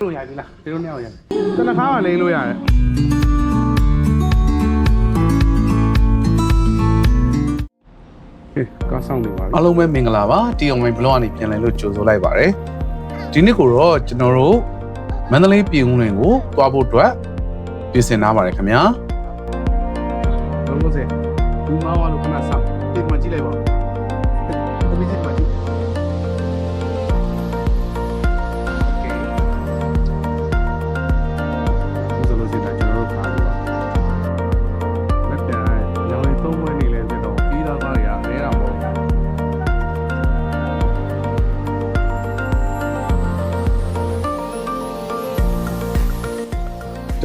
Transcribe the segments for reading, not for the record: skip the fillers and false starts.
လို့ရတယ်လားဒီလိုနဲ့ရတယ်တနခါမှလိမ့်လို့ရတယ်ကားဆောင်နေပါပြီအားလုံးပဲမင်္ဂလာပါတီအောင်ဝင်ဘလော့ကနေပြန်လည်လို့ကြိုဆိုလိုက်ပါရစေဒီနေ့ကိုတော့ကျွန်တော်တို့မန္တလေးပြည်ဦးလွင်ကိုတွားဖို့အတွက်ပြင်ဆင်ထားပါတယ်ခင်ဗျာဘယ်လိုလဲဒီမှာဝါလို့ခဏဆောက်ဒီမှာကြည့်လိုက်ပါဦးဒီမှာကြည့်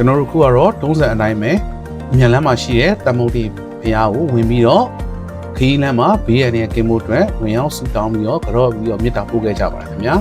ကျွန်တော်တို့ခုကတော့တုံးစံအတိုင်းပဲမြန်လမ်းမှာရှိတဲ့တမုတ်တီဘုရားကိုဝင်ပြီးတော့ခီးလမ်းမှာဘေးရန်ရဲ့ကင်းမို့အတွက်ဝင်ရောက်ဆူတောင်းပြီးတော့ကြော့ပြီးတော့မြစ်တာပို့ခဲ့ကြပါတယ်ခင်ဗျာ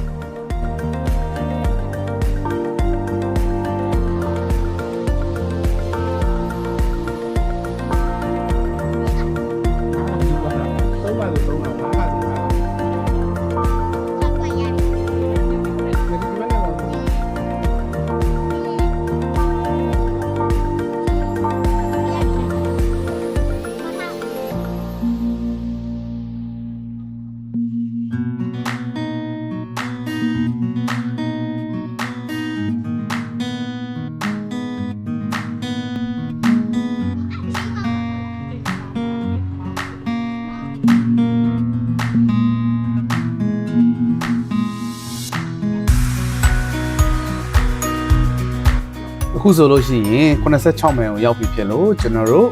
အခုဆိုလို့ရှိရင်86မိုင်ကိုရောက်ပြီဖြစ်လို့ကျွန်တော်တို့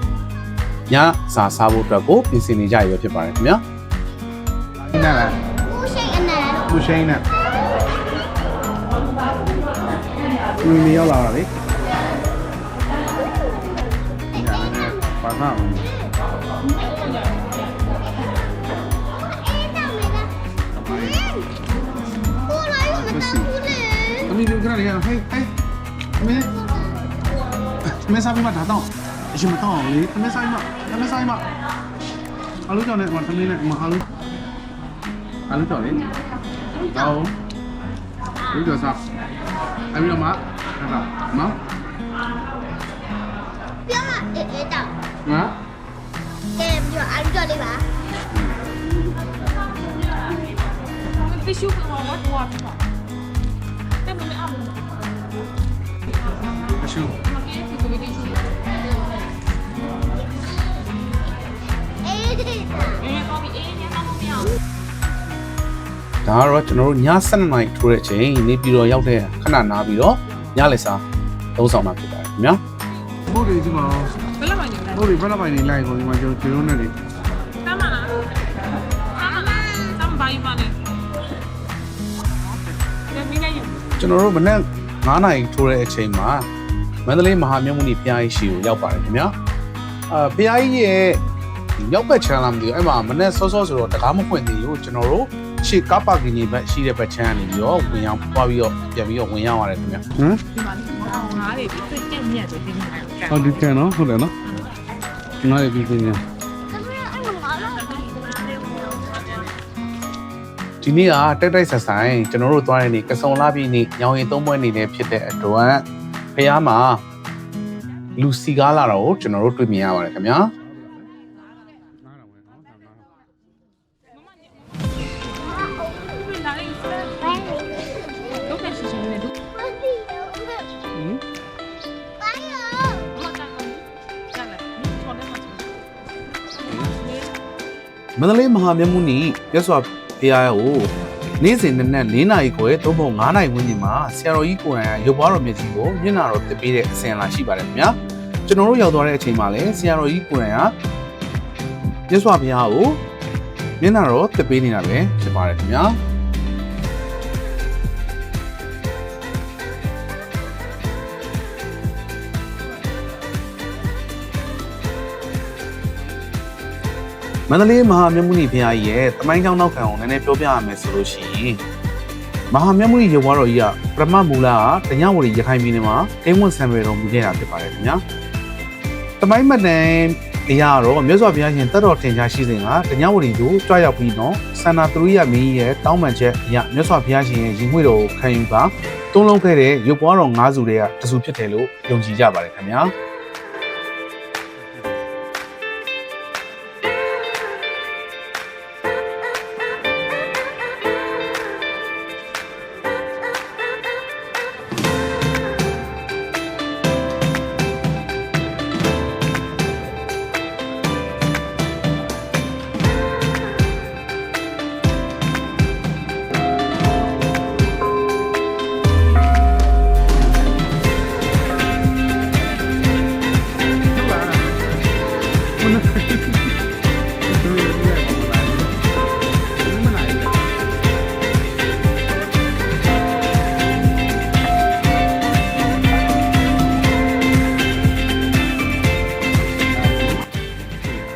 ညစာစားဖို့အတွက်ကိုပြင်ဆင်နေကြရပဲဖြစ်ပါတယ်ခင်ဗျာဒီနာလားဘူးရှိန်နဲ့မရောက်လာပါလေဘာမှမအမေတို့ကလည်းဟဲ့အမေစားပြီးမှဒါတော့အရှင်မတော့လေအမေစားပြီးမှအလုပ်ကြောင့်လည်းသမီးနဲ့မအားလို့ကြောင့်လေတော့ဒီတော့စားအမေတော့မအဲ့ဒါမပြောမအေးတော့ငါကဲပြီးတော့အလုပ်ကြောင့်လေးပါ必须跟我多少？这不没按摩。အရှုဒါကတော့ကျွန်တော်တို့ည7:00နာရီထိုးတဲ့အချိန်နေပြည်တော်ရောက်တဲ့ခဏနားပြီးတော့ညလည်စာသုံးဆောင်မှာဖြစ်ပါတယ်ခင်ဗျာဘုတ်တွေဒီမှာဘယ်လောက်မှနေလဲဘုတ်တွေဘယ်လောက်မှနေလိုက်ကိုဒီမှာကျွန်တော်နဲ့လေတမ်းမလားတမ်းဘာကြီးပါလဲကျွန်တော်တို့မနေ့9:00နာရီထိုးတဲ့အချိန်မှာမန္တလေးမဟာမြတ်မုနီဘုရားကြီးရှိကိုရောက်ပါတယ်ခင်ဗျာဘုရားကြီးရဲ့ရောက်ဘက်ချမ်းလာမသိဘူးအဲ့မှာမနေ့စောစောဆိုတော့တကားမဖွင့်သေးဘူးကျွန်တော်တို့ရှေ့ကားပါကင်ကြီးဘက်ရှိတဲ့ဘက်ချမ်းကနေပြီးတော့ဝင်ရောက်သွားပြီးတော့ပြန်ပြီးတော့ဝင်ရောက်ရတယ်ခင်ဗျာဟမ်ဒီမှာငါးတွေပြည့်ပြည့်မြတ်တယ်ဒီနေ့ဟုတ်ဒီကန်နော်ဟုတ်တယ်နော်ငါးတွေပြီးနေဒီနေ့ကတက်တိုက်ဆက်ဆိုင်ကျွန်တော်တို့သွားတဲ့နေ့ကစုံလာပြီးနေ့ညောင်ရင်သုံးပွဲနေလည်းဖြစ်တဲ့အတွက်ဖះမှာလူစီကားလာတော့ကျွန်တော်တို့တွေ့မြင်ရပါတယ်ခင်ဗျာမန္တလေးမဟာမြတ်မုနီရသော်ဖះကိုနေ့စဉ်နဲ့4နာရီခွဲသို့မဟုတ်9နာရီဝန်းကျင်မှာဆရာတော်ကြီးကိုယ်တိုင်ရုပ်ပွားတော်မြတ်ကြီးကိုမျက်နှာတော်ပြပေးတဲ့အစဉ်အလာရှိပါတယ်ခင်ဗျာကျွန်တော်တို့ရောက်သွားတဲ့အချိန်မှာလည်းဆရာတော်ကြီးကိုယ်တိုင်ကရသော်ဖះကိုမျက်နှာတော်ပြပေးနေတာပဲဖြစ်ပါတယ်ခင်ဗျာမန္တလေးမဟာမြတ်မုနီဘုရားကြီးရဲ့တမိုင်းကြောင်းနောက်ခံကိုနည်းနည်းပြောပြရမယ်ဆိုလို့ရှိရင်မဟာမြတ်မုနီရုပ်ပွားတော်ကြီးကပရမမူလကတညဝရီရခိုင်ပြည်နယ်မှာအိမ်ဝန်ဆံပေတော်မူခဲ့တာဖြစ်ပါတယ်ခင်ဗျာတမိုင်းမတန် အရာတော့မြတ်စွာဘုရားရှင်တတ်တော်တင်ရှားရှိစဉ်ကတညဝရီကိုကြွရောက်ပြီးတော့စန္ဒသရိယမင်းရဲ့တောင်းပန်ချက်အရမြတ်စွာဘုရားရှင်ရဲ့ရင်ငွေတော်ကိုခံယူပါသုံးလုံးခဲ့တဲ့ရုပ်ပွားတော်၅စုတွေကတစုဖြစ်တယ်လို့ယုံကြည်ကြပါတယ်ခင်ဗျာ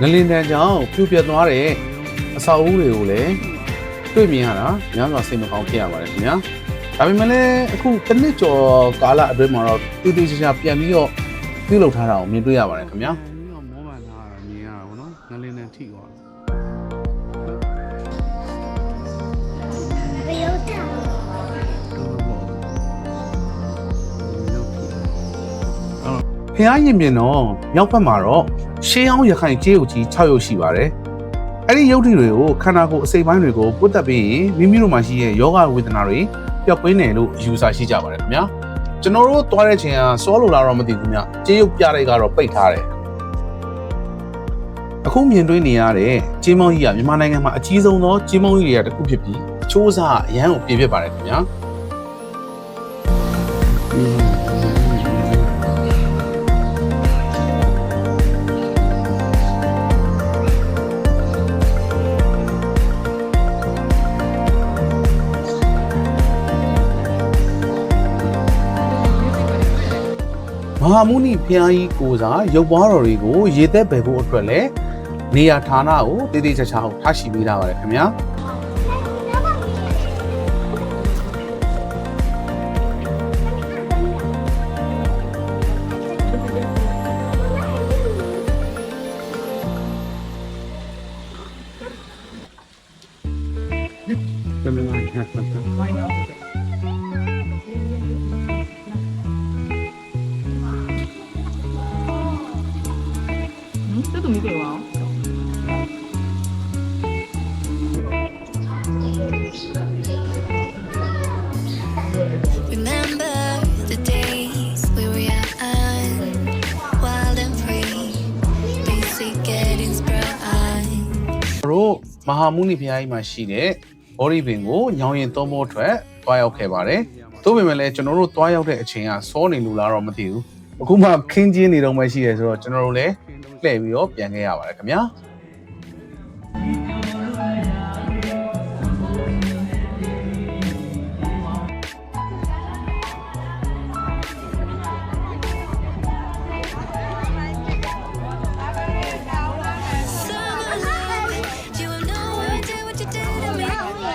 ငလင်တန်းကြောင့်ပြိုပြက်သွားတဲ့အဆောက်အဦတွေကိုလည်းတွေ့မြင်ရတာများစွာစိတ်မကောင်းဖြစ်ရပါတယ်ခင်ဗျာဒါပေမဲ့လည်းအခုတစ်နှစ်ကျော်ကာလအတွင်းမှာတော့တူတူချာချာပြန်ပြီးတော့ပြုလုပ်ထားတာကိုမြင်တွေ့ရပါတယ်ခင်ဗျာ မောပန်ထားတာမြင်ရတာဗောနော်ငလင်းနဲ့ထိသွား ဘယ်လိုတောင်း ဖျားရင်ပြင်တော့မြောက်ဘက်မှာတော့ရှေးအောင်ရခိုင်ကျေးရုပ်ကြီး6ရုပ်ရှိပါတယ်အဲ့ဒီရုပ်တွေကိုခန္ဓာကိုယ်အစိတ်ပိုင်းတွေကိုပုတ်တက်ပြီးမိမိတို့မှာရှိတဲ့ယောဂဝေဒနာတွေပျောက်ကင်းတယ်လို့ယူဆရှိကြပါတယ်ခင်ဗျာကျွန်တော်တို့သွားတဲ့ချိန်ကစောလို့လာတော့မသိဘူးဗျကျေးရုပ်ပြတဲ့ကတော့ပိတ်ထားတယ်အခုမြင်တွေ့နေရတဲ့ကျေးမောင်းကြီးကမြန်မာနိုင်ငံမှာအကြီးဆုံးသောကျေးမောင်းကြီးတွေကတစ်ခုဖြစ်ပြီးအချိုးအစားအရန်ကိုပြည့်ပြပါတယ်ခင်ဗျာ မဟာမုနိဘုရားကြီးကိုစားရုပ်ပွားတော်တွေကိုရေသက်ပယ်ဖို့အတွက်လည်းနေရာဌာနကိုတည်တည်ချာချာထားရှိပေးထားပါတယ်ခင်ဗျာเป็นยังไงครับ 这怎么给我？ Remember the days we were young, wild and free, music getting sprung. တို့မဟာမုနိဘုရားကြီးမှာရှိတဲ့ဘောဓိပင်ကိုညောင်ရင်သုံးဖို့အတွက်တွားရောက်ခဲ့ပါတယ်။သို့ပေမဲ့လည်းကျွန်တော်တို့တွားရောက်တဲ့အချိန်ကစောနေလို့လားတော့မသိဘူး။အခုမှခင်းကျင်းနေတော့မှရှိတယ်ဆိုတော့ကျွန်တော်တို့လည်းလှည့်ပြီးတော့ပြန်ခဲ့ရပါတယ်ခင်ဗျာ။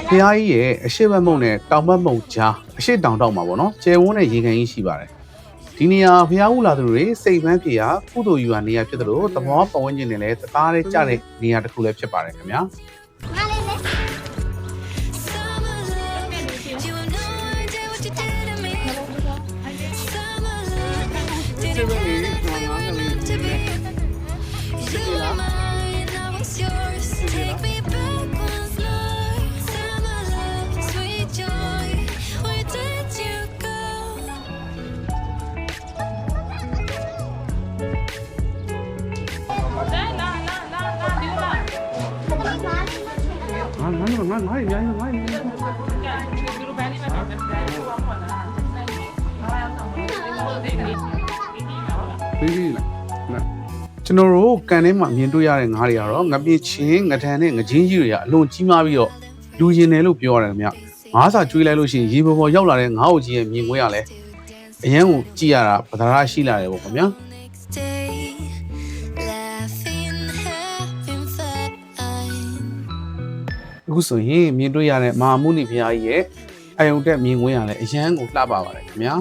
ဖျားကြီးရဲ့အရှိတ်ဘက်မုံနဲ့တောင်ဘက်မုံကြားအရှိတ်တောင်တောက်မှာပေါ့နော်ကျယ်ဝန်းတဲ့ရေကန်ကြီးရှိပါတယ်ဒီနေရာဖျားဦးလာသူတွေစိတ်ပန်းပြေရကုသိုလ်ယူရနေရာဖြစ်တယ်လို့သဘောပတ်ဝန်းကျင်တွေလည်းတသားလေးကြတဲ့နေရာတစ်ခုလည်းဖြစ်ပါတယ်ခင်ဗျာ ငါလေးလေ ငါရိုင်းငါရိုင်း ပြီးလား ကျွန်တော်တို့ကန်ထဲမှာမြင်တွေ့ရတဲ့ငါးတွေကတော့ငပြင်းချင်းငထန်နဲ့ငချင်းကြီးတွေကအလွန်ကြီးမားပြီးတော့လူရင်တယ်လို့ပြောရတယ်ခင်ဗျငါးစာကျွေးလိုက်လို့ရှိရင်ရေပေါ်ပေါ်ရောက်လာတဲ့ငါးအုပ်ကြီးရဲ့မြင်ကွင်းကလည်းအရန်ကိုကြည့်ရတာပဓာရရှိလာတယ်ပေါ့ခင်ဗျာ အခုဆိုရင်မြင်တွေ့ရတဲ့မဟာမုနိဘုရားကြီးရဲ့အယုံတက်မြင်ကွင်းရလဲအရန်ကိုလှပပါတယ်ခင်ဗျာ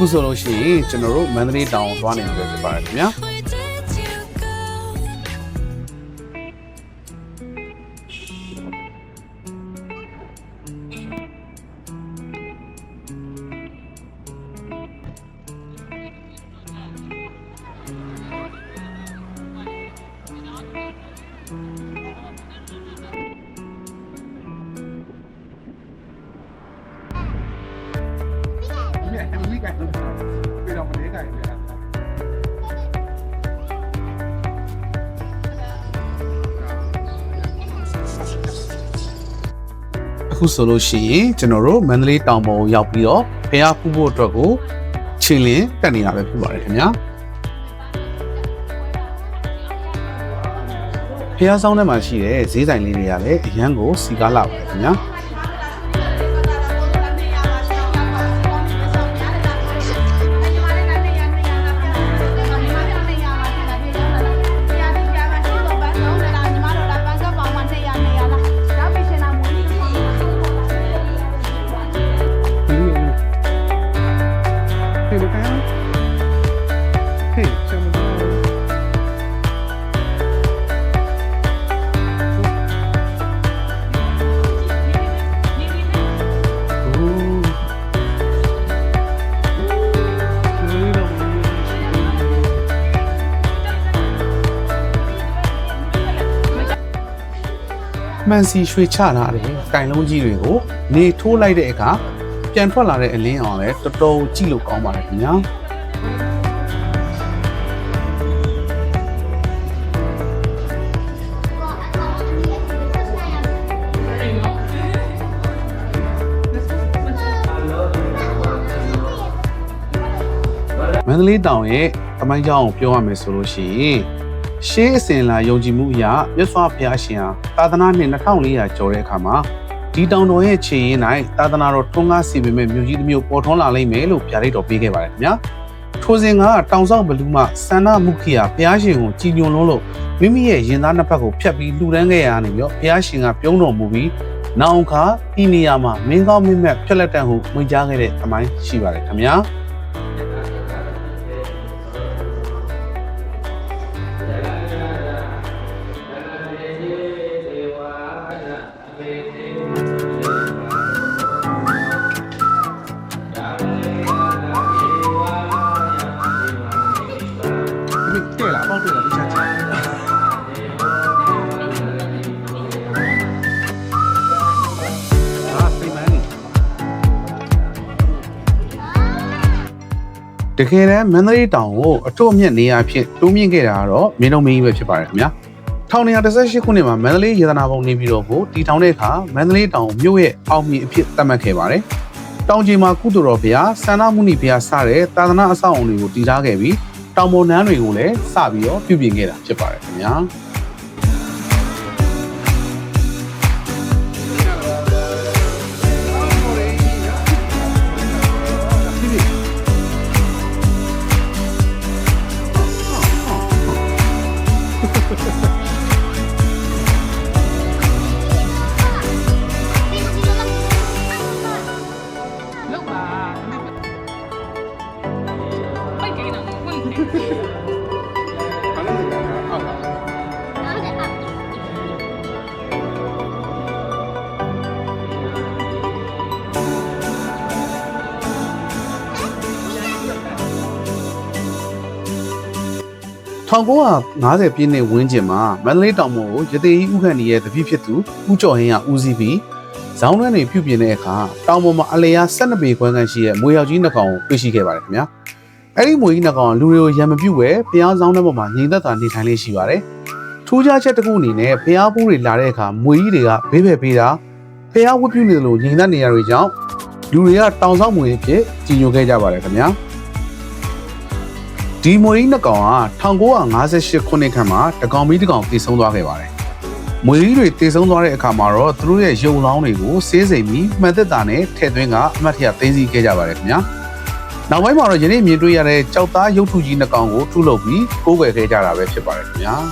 အခုဆိုလို့ရှိရင်ကျွန်တော်တို့မန္တလေးတောင်သွားနေပြီဖြစ်ပါတယ်ခင်ဗျာ Where did you go? เนี่ยมันมีไก่ตัวนึงไปลองมาเลี้ยงไก่เลยนะ အခုဆိုလို့ရှိရင်ကျွန်တော်တို့မန္တလေးတောင်ပေါ်ကိုရောက်ပြီးတော့ဖျားဖူးဖို့အတွက်ကိုချင်းလင်းတက်နေတာပဲဖြစ်ပါတယ်ခင်ဗျာဖျားဆောင်ထဲမှာရှိတဲ့ဈေးဆိုင်လေးတွေကလည်းအရန်ကိုစီကားလာပါတယ်ခင်ဗျာ Hey, look at him. Hey, show me theမှန်စီရွှေချလာတယ်ကင်လုံးကြီးတွေကိုနေထိုးလိုက်တဲ့အခါပြန်ထွက်လာတဲ့အလင်းအောင်လည်းတော်တော်ကြည့်လို့ကောင်းပါတယ်ခင်ဗျာမန္တလေးတောင်ရဲ့တမိုင်းကြောင်းကိုပြောရမယ်ဆိုလို့ရှိရင်ရှေးအစဉ်လာယုံကြည်မှုအရမြတ်စွာဘုရားရှင်ဟာသာသနာနှစ်2400ကျော်တဲ့အခါမှာဒီတောင်တော်ရဲ့ခြေရင်း၌သာသနာတော်ထွန်းကားစီပေမဲ့မြို့ကြီးတစ်မြို့ပေါ်ထွန်းလာလိမ့်မယ်လို့ဗျာဒိတ်တော်ပေးခဲ့ပါတယ်ခင်ဗျာထိုစဉ်ကတောင်ဆောက်ဘလူးမှစန္ဒမုခိယဘုရားရှင်ကိုကြည်ညိုလုံးလို့မိမိရဲ့ရင်သားနှစ်ဖက်ကိုဖြတ်ပြီးလှူဒန်းခဲ့ရနေပြီးတော့ဘုရားရှင်ကပြုံးတော်မူပြီးနောင်ခါဤနေရာမှာမင်းကောင်းမင်းမြတ်ဖြက်လက်တန်ဟုဝင်ကြားခဲ့တဲ့အမိုင်းရှိပါတယ်ခင်ဗျာ对了，报对了，你下去。啊，飞满你。 တကယ်တမ်းမန္တလေးတောင်ကိုအထွတ်အမြတ်နေရာဖြစ်တိုးမြင့်ခဲ့တာကတော့မင်းတို့မင်းကြီးပဲဖြစ်ပါတယ်ခင်ဗျာ1918ခုနှစ်မှာမန္တလေးရေသနာပုံနေပြီးတော့ကိုတည်ထောင်တဲ့အခါမန္တလေးတောင်မြို့ရဲ့အောင်မြင်အဖြစ်သတ်မှတ်ခဲ့ပါတယ်တောင်ကြီးမှာကုသိုလ်တော်ဘုရားစန္ဒမုနိဘုရားစတဲ့သာသနာအဆောက်အုံတွေကိုတည်ထားခဲ့ပြီးတောင်ပေါ်နန်းတွေကိုလည်းစပြီးတော့ပြုပြင်ခဲ့တာဖြစ်ပါတယ်ခင်ဗျာလောက်ပါပိတ်ကိန်းတော့ဝင်တယ် 反正是这样，好吧。然后再放。 1950ပြည့်နှစ်ဝန်းကျင်မှာမန္တလေးတောင်ပေါ်ကိုရသေးကြီးဥက္ကဋ္ဌရဲ့တပည့်ဖြစ်သူဦးကျော်ဟင်းကဦးစီးပြီးဇောင်းတွင်းတွေပြုပြင်တဲ့အခါတောင်ပေါ်မှာအလျာ12ပေခွဲခန့်ရှိတဲ့မွေရောက်ကြီးနှစ်ကောင်ကိုတွေ့ရှိခဲ့ပါတယ်ခင်ဗျာအဲ့ဒီမွေကြီးနှစ်ကောင်ကလူတွေကိုရံမပြုတ်ပဲဘုရားဇောင်းထဲပေါ်မှာငြိမ်သက်သာနေထိုင်လေးရှိပါတယ်ထူးခြားချက်တစ်ခုအနေနဲ့ဘုရားပိုးတွေလာတဲ့အခါမွေကြီးတွေကဘေးဖယ်ပေးတာဘုရားဝတ်ပြုနေတယ်လို့ငြိမ်သက်နေရတွေကြောင့်လူတွေကတောင်ဆောက်မွေအဖြစ်ကြီးညိုခဲ့ကြပါတယ်ခင်ဗျာ ဒီမွေကြီးနှစ်ကောင်က1958ခုနှစ်ခန့်မှာတကောင်ပြီးတကောင်တည်ဆုံသွားခဲ့ပါတယ်။မွေကြီးတွေတည်ဆုံသွားတဲ့အခါမှာတော့သူတို့ရဲ့ရုပ်လောင်းတွေကိုဆေးစိမ်ပြီးမှတ်သက်တာနဲ့ထည့်သွင်းကအမှတ်တရသိမ်းဆည်းခဲ့ကြပါတယ်ခင်ဗျာ။နောက်ပိုင်းမှာတော့ယနေ့မြင်တွေ့ရတဲ့ကြောက်သားရုပ်ထုကြီးနှစ်ကောင်ကိုထုလုပ်ပြီးကိုးကွယ်ခဲ့ကြတာပဲဖြစ်ပါတယ်ခင်ဗျာ။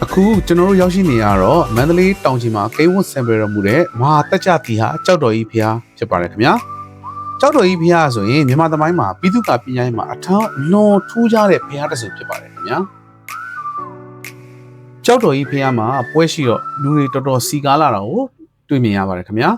အခု အခုကျွန်တော်တို့ရောက်ရှိနေရတော့မန္တလေးတောင်ကြီးမှာကိန်းဝတ်ဆံပယ်တော်မူတဲ့မဟာတက်ကြတီဟာကြောက်တော်ကြီးဖျားဖြစ်ပါတယ်ခင်ဗျာကြောက်တော်ကြီးဖျားဆိုရင်မြန်မာသမိုင်းမှာပြည်သူ့ကပညာရေးမှာအထက်လွန်ထူးခြားတဲ့ဖျားတစ်စုဖြစ်ပါတယ်ခင်ဗျာကြောက်တော်ကြီးဖျားမှာပွဲရှိတော့လူတွေတော်တော်စီကားလာတာကိုတွေ့မြင်ရပါတယ်ခင်ဗျာ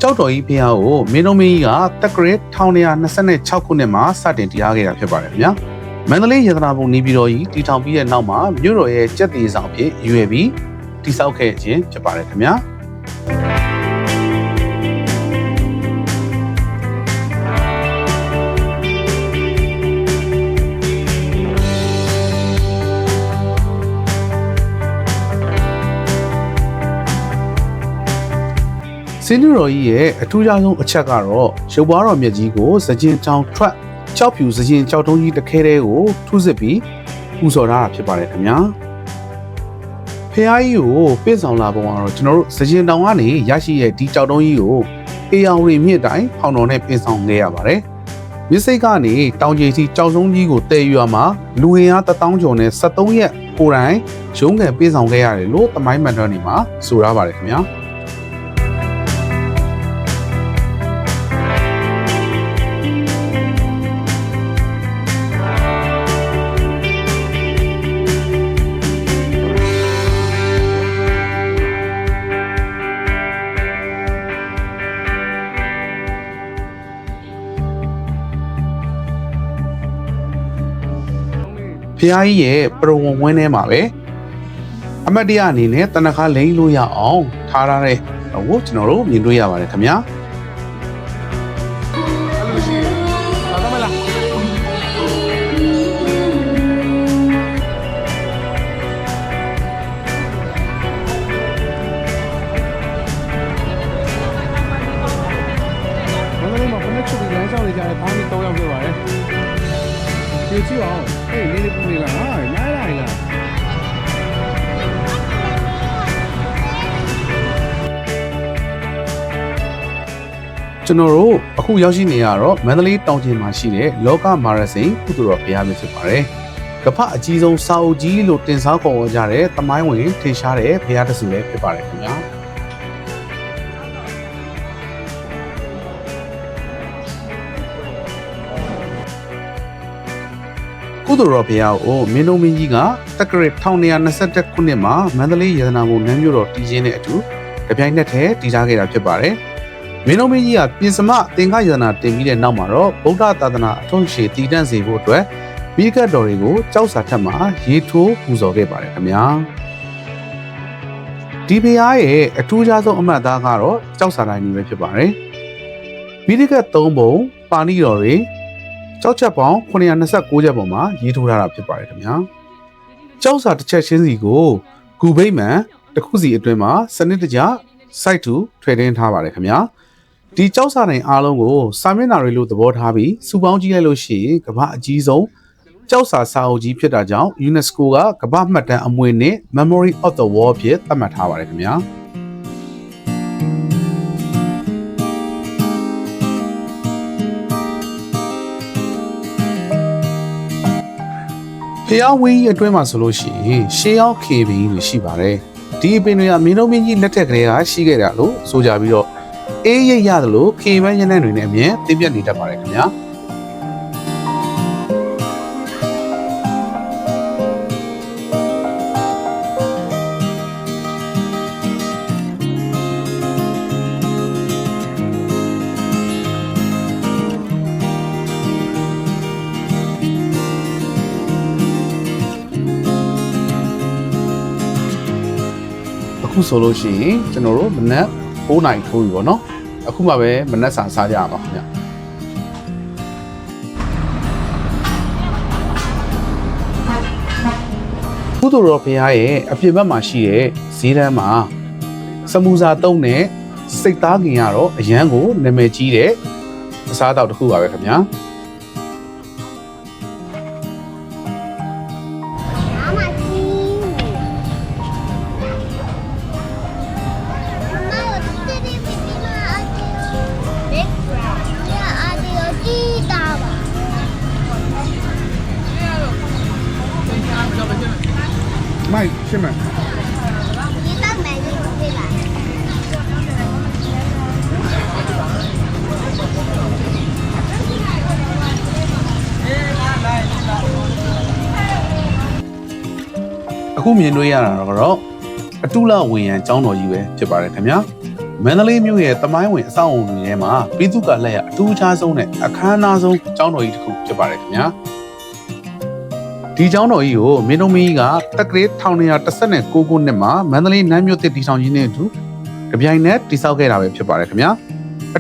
ကြောက်တော်ကြီးဖျားကိုမင်းတို့မင်းကြီးကတက်ကရစ်1926ခုနှစ်မှာစတင်တည်ထားခဲ့တာဖြစ်ပါတယ်ခင်ဗျာမန္တလေးရတနာပုံနေပြည်တော်ကြီးတည်ထောင်ပြီးတဲ့နောက်မှာမြို့တော်ရဲ့ကျက်သေးဆောင်အဖြစ်ရွယ်ပြီးတည်ဆောက်ခဲ့ခြင်းဖြစ်ပါတယ်ခင်ဗျာစင်းနူတော်ကြီးရဲ့အထူးခြားဆုံးအချက်ကတော့ရုပ်ပွားတော်မြတ်ကြီးကိုစကြင်ချောင်ထွက်ကြောက်ဖြူစကြင်ကြောက်တုံးကြီးတစ်ခဲတဲကိုထုစစ်ပြီးပူဇော်ထားတာဖြစ်ပါတယ်ခင်ဗျာဖះကြီးကိုပြည့်ဆောင်လာပုံကတော့ကျွန်တော်တို့စကြင်တောင်ကနေရရှိရဲ့ဒီကြောက်တုံးကြီးကိုအေယောင်ရီမြစ်တိုင်းဖောင်တော်နဲ့ပြင်ဆောင်ခဲ့ရပါတယ်မြစ်စိတ်ကနေတောင်ကြီးစီကြောက်တုံးကြီးကိုတည်ယူရမှာလူဝင်အား1000ကျော်နဲ့73ရက်ကိုယ်တိုင်ရုံးကန်ပြင်ဆောင်ခဲ့ရတယ်လို့သမိုင်းမှန်တော်နေမှာဆိုရပါတယ်ခင်ဗျာဖះကြီးရဲ့ပရဝုံဝင်းထဲမှာပဲအမတ်တရအနေနဲ့တနခါလိမ့်လို့ရအောင်ထားရတဲ့ဟိုကျွန်တော်တို့မြင်တွေ့ရပါတယ်ခင်ဗျာအဲ့လိုရှိတယ်လာတော့မလားမန္တလေးမှာဘယ်နဲ့ချုပ်ပြီးလမ်းလျှောက်နေကြတယ်ဘာလို့3ယောက်ဖြစ်ပါလဲဒီကြည့်အောင်ဟေးနေနေပူနေလားဟာလာလာလာကျွန်တော်တို့အခုရောက်ရှိနေရတော့မန္တလေးတောင်ကျင်းမှာရှိတဲ့လောကမာရစိန်ကုသိုလ်တော်ဘုရားပဲဖြစ်ပါတယ်။ကဖအကြီးဆုံးစာအုပ်ကြီးလို့တင်စားခေါ်ဝေါ်ကြတဲ့သမိုင်းဝင်ထင်ရှားတဲ့ဘုရားတစ်ဆူလည်းဖြစ်ပါတယ်ခင်ဗျာ။ကုသိုလ်တော်ဘုရားကိုမင်းတို့မင်းကြီးကတက္ကရာ1921ခုနှစ်မှာမန္တလေးရတနာပုံနန်းမြို့တော်တည်ခြင်းနဲ့အတူတပြိုင်နက်တည်းတည်ထားခဲ့တာဖြစ်ပါတယ်။မင်းတို့မင်းကြီးကပြင်စမသင်္ခယတနာတင်ပြီးတဲ့နောက်မှာတော့ဗုဒ္ဓသာသနာအထွန်းရှည်တည်တံ့စေဖို့အတွက်မိဂတ်တော်တွေကိုကြောက်စာထက်မှာရေထိုးပူဇော်ခဲ့ပါတယ်ခင်ဗျာဒီဘုရားရဲ့အထူးခြားဆုံးအမှတ်အသားကတော့ကြောက်စာတိုင်းကြီးပဲဖြစ်ပါတယ်မိဂတ်3ပုံပါဠိတော်တွေကြောက်ချက်ပေါင်း929ချက်ပုံမှာရေးထိုးထားတာဖြစ်ပါတယ်ခင်ဗျာကြောက်စာတစ်ချက်ချင်းစီကိုဂူဗိမ့်မှန်တစ်ခုစီအတွင်းမှာစနစ်တကျ site to ထွေထင်းထားပါတယ်ခင်ဗျာဒီကြောက်စာတိုင်းအားလုံးကိုစာမျက်နှာတွေလို့သဘောထားပြီးစုပေါင်းကြည့်လိုက်လို့ရှိရင်ကမ္ဘာအကြီးဆုံးကြောက်စာစာအုပ်ကြီးဖြစ်တာကြောင့် UNESCO ကကမ္ဘာမှတ်တမ်းအမွေနဲ့ Memory of the World ဖြစ်သတ်မှတ်ထားပါတယ်ခင်ဗျာဖျားဝင်းကြီးအတွင်းမှာဆိုလို့ရှိရင်ရှေးရောက်ခေဘီလို့ရှိပါတယ်ဒီအပင်တွေကမင်းတို့မင်းကြီးလက်ထက်ကလေးကရှိခဲ့တာလို့ဆိုကြပြီးတော့အေးရိပ်ရတယ်လို့ခေပန်းရတဲ့တွေနဲ့အမြင်သိပြတ်နေတတ်ပါတယ်ခင်ဗျာအခုဆိုလို့ရှိရင်ကျွန်တော်တို့မနက်9 နာရီထိုးပြီပေါ့နော်အခုမှပဲမနက်စာစားကြရပါခင်ဗျကုသိုလ်တော်ဘုရားရဲ့အပြင်ဘက်မှာရှိတဲ့ဈေးတန်းမှာ စမူစာတုံးနဲ့စိတ်သားခင်ကတော့အရန်ကိုနာမည်ကြီးတဲ့အစားအသောက်တစ်ခုပါပဲခင်ဗျာ 妈妈鸡。妈，我弟弟比你们阿弟哦。Big brown。你阿弟有鸡大吧？卖去买。你当买的对吧？ အခုမြင်တွေ့ရတာတော့အတုလဝင်ရန်ကျောင်းတော်ကြီးပဲဖြစ်ပါတယ်ခင်ဗျာမန္တလေးမြို့ရဲ့တမိုင်းဝင်အဆောက်အုံတွေထဲမှာပြည်သူ့ကလက်ရအထူးခြားဆုံးနဲ့အခမ်းအနားဆုံးကျောင်းတော်ကြီးတစ်ခုဖြစ်ပါတယ်ခင်ဗျာဒီကျောင်းတော်ကြီးကိုမင်းတို့မင်းကြီးကတက္ကရာ1916ခုနှစ်မှာမန္တလေးနန်းမြို့သစ်တည်ထောင်ကြီးနဲ့အတူကြပြိုင်နဲ့တည်ဆောက်ခဲ့တာပဲဖြစ်ပါတယ်ခင်ဗျာအ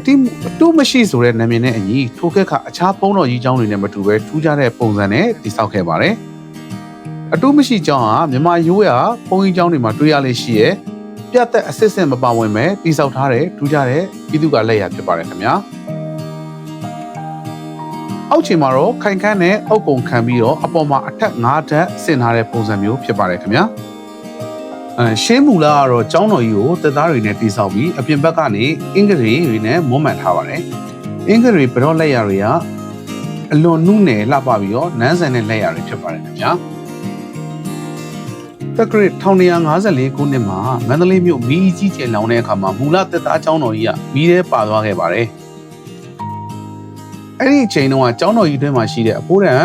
တူမရှိဆိုတဲ့နာမည်နဲ့အညီထိုကက်ခအခြားပုံတော်ကြီးကျောင်းတွေနဲ့မတူပဲထူးခြားတဲ့ပုံစံနဲ့တည်ဆောက်ခဲ့ပါတယ်အတူမရှိကျောင်းဟာမြန်မာရိုးရာဘုန်းကြီးကျောင်းတွေမှာတွေ့ရလေရှိရဲ့ပြတ်သက်အစစ်စစ်မပါဝင်ပဲတိဆောက်ထားတဲ့ထူးခြားတဲ့ပြည်သူ့ကလက်ရဖြစ်ပါတယ်ခင်ဗျာအောက်ခြေမှာတော့ခိုင်ခန့်နဲ့အုပ်ကုံခံပြီးတော့အပေါ်မှာအထက်9ဓာတ်ဆင်ထားတဲ့ပုံစံမျိုးဖြစ်ပါတယ်ခင်ဗျာရှင်းမူလာကတော့ကျောင်းတော်ကြီးကိုတက်သားတွေနဲ့တိဆောက်ပြီးအပြင်ဘက်ကနေအင်္ဂရိတွေနဲ့မွမ်းမံထားပါတယ်အင်္ဂရိဘရော့လက်ရတွေကအလွန်နုနယ်လှပပြီးတော့နန်းဆန်တဲ့လက်ရတွေဖြစ်ပါတယ်ခင်ဗျာတက္ကရာ1954ခုနှစ်မှာမန္တလေးမြို့မီးကြီးကျယ်လောင်တဲ့အခါမှာမူလတက်သားကျောင်းတော်ကြီးကမီးထဲပါသွားခဲ့ပါတယ်။အဲ့ဒီအချိန်တုန်းကကျောင်းတော်ကြီးတွင်းမှာရှိတဲ့အဖိုးတန်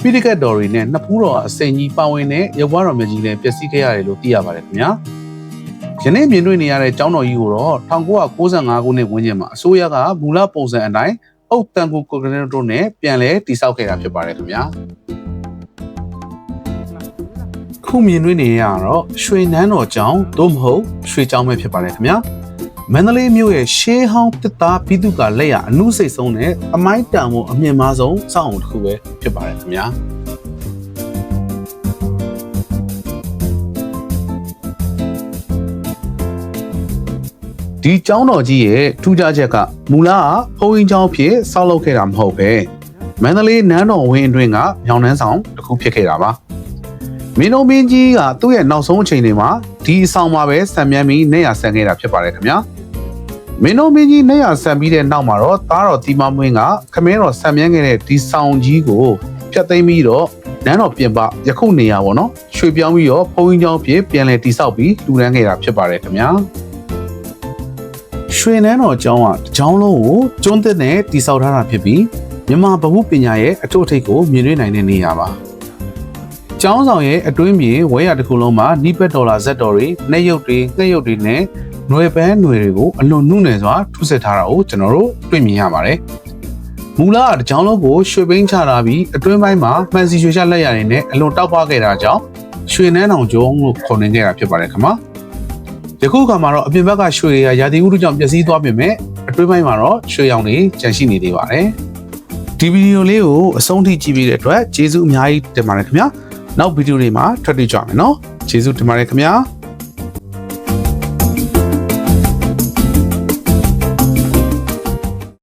ပိဋကတ်တော်တွေနဲ့နှစ်ဖူးတော်အစိန်ကြီးပါဝင်တဲ့ရုပ်ဘွားတော်မြတ်ကြီးလည်းပျက်စီးခဲ့ရတယ်လို့သိရပါတယ်ခင်ဗျာ။ယနေ့မြင်တွေ့နေရတဲ့ကျောင်းတော်ကြီးကိုတော့1995ခုနှစ်ဝန်းကျင်မှာအစိုးရကမူလပုံစံအတိုင်းအုတ်တန်ကူကွန်ကရစ်တို့နဲ့ပြန်လည်တည်ဆောက်ခဲ့တာဖြစ်ပါတယ်ခင်ဗျာ။ခုမြင်တွေ့နေရတော့ရွှေနန်းတော်ကျောင်းသို့မဟုတ်ရွှေကျောင်းပဲဖြစ်ပါတယ်ခင်ဗျာမန္တလေးမြို့ရဲ့ရှေးဟောင်းတစ်သားပြည်သူ့ကလက်ရအနုစိတ်ဆုံးနဲ့အမိုင်းတန်ဖို့အမြင့်မားဆုံးစောင့်အောင်တစ်ခုပဲဖြစ်ပါတယ်ခင်ဗျာဒီကျောင်းတော်ကြီးရဲ့ထူးခြားချက်ကမူလကဘုန်းကြီးကျောင်းဖြစ်ဆောက်လုပ်ခဲ့တာမဟုတ်ပဲမန္တလေးနန်းတော်ဝင်းအတွင်းကမြောင်နှန်းဆောင်တစ်ခုဖြစ်ခဲ့တာပါမင်းတို့မင်းကြီးကသူ့ရဲ့နောက်ဆုံးအချိန်တွေမှာဒီအဆောင်မှာပဲဆံမြန်းပြီးနေရဆန်ခဲ့တာဖြစ်ပါတယ်ခင်ဗျာမင်းတို့မင်းကြီးနေရဆန်ပြီးတဲ့နောက်မှာတော့သားတော်တီမမွင်းကခမင်းတော်ဆံမြန်းခဲ့တဲ့ဒီဆောင်ကြီးကိုဖျက်သိမ်းပြီးတော့နန်းတော်ပြင်ပယခုနေရာပေါ့နော်ရွှေပြောင်းပြီးတော့ဘုန်းကြီးကျောင်းဖြစ်ပြန်လည်တည်ဆောက်ပြီးလူတန်းခဲ့တာဖြစ်ပါတယ်ခင်ဗျာရွှေနန်းတော်ကျောင်းကတစ်ကျောင်းလုံးကိုကျွန်းသစ်နဲ့တည်ဆောက်ထားတာဖြစ်ပြီးမြန်မာဗဟုပညာရဲ့အထွတ်အထိပ်ကိုမြင်တွေ့နိုင်တဲ့နေရာပါကျောင်းဆောင်ရဲ့အတွင်းမြေဝဲရတစ်ခုလုံးမှာနိပတ်ဒေါ်လာဇက်တော်တွေနှက်ရုပ်တွေငှက်ရုပ်တွေနဲ့ຫນွေပန်းຫນွေတွေကိုအလွန်နှုတ်နယ်စွာထုဆက်ထားတာကိုကျွန်တော်တို့တွေ့မြင်ရပါတယ်။မူလကတစ်ကျောင်းလုံးကိုရွှေဘိန်းချထားပြီးအတွင်းပိုင်းမှာမှန်စီရွှေချလက်ရည်နဲ့အလွန်တောက်ပခဲ့တာကြောင့်ရွှေနန်းတော်ကျောင်းလို့ခေါ်နေကြတာဖြစ်ပါတယ်ခင်ဗျာ။ယခုအခါမှာတော့အပြင်ဘက်ကရွှေတွေကရာသီဥတုကြောင့်ပျက်စီးသွားပြင်မဲ့အတွင်းပိုင်းမှာတော့ရွှေရောင်တွေကျန်ရှိနေသေးပါတယ်။ဒီဗီဒီယိုလေးကိုအဆုံးထိကြည့်ပြီးတဲ့အတွက်ကျေးဇူးအများကြီးတင်ပါတယ်ခင်ဗျာ။နောက်ဗီဒီယိုတွေမှာထပ်တွေ့ကြမယ်နော်ကျေးဇူးတင်ပါတယ်ခင်ဗျာ